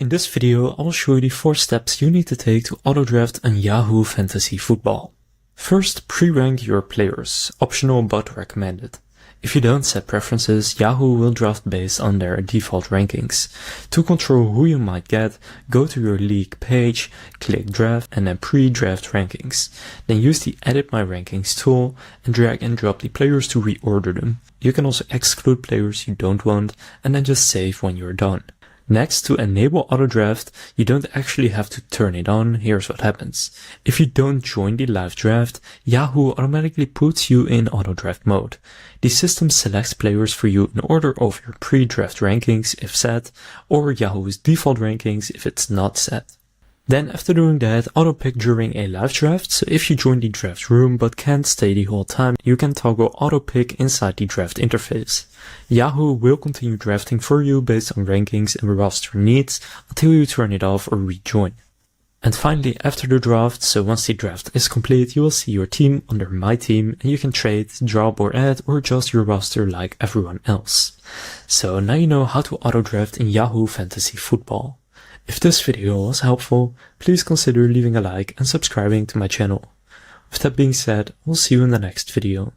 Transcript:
In this video, I will show you the 4 steps you need to take to auto-draft on Yahoo Fantasy Football. First, pre-rank your players, optional but recommended. If you don't set preferences, Yahoo will draft based on their default rankings. To control who you might get, go to your league page, click draft and then pre-draft rankings. Then use the edit my rankings tool and drag and drop the players to reorder them. You can also exclude players you don't want and then just save when you're done. Next, to enable auto draft, you don't actually have to turn it on. Here's what happens. If you don't join the live draft, Yahoo automatically puts you in auto draft mode. The system selects players for you in order of your pre-draft rankings if set, or Yahoo's default rankings if it's not set. Then after doing that, auto pick during a live draft, so if you join the draft room but can't stay the whole time, you can toggle auto pick inside the draft interface. Yahoo will continue drafting for you based on rankings and roster needs until you turn it off or rejoin. And finally, after the draft, so once the draft is complete, you will see your team under My Team and you can trade, drop or add or adjust your roster like everyone else. So now you know how to auto draft in Yahoo Fantasy Football. If this video was helpful, please consider leaving a like and subscribing to my channel. With that being said, we'll see you in the next video.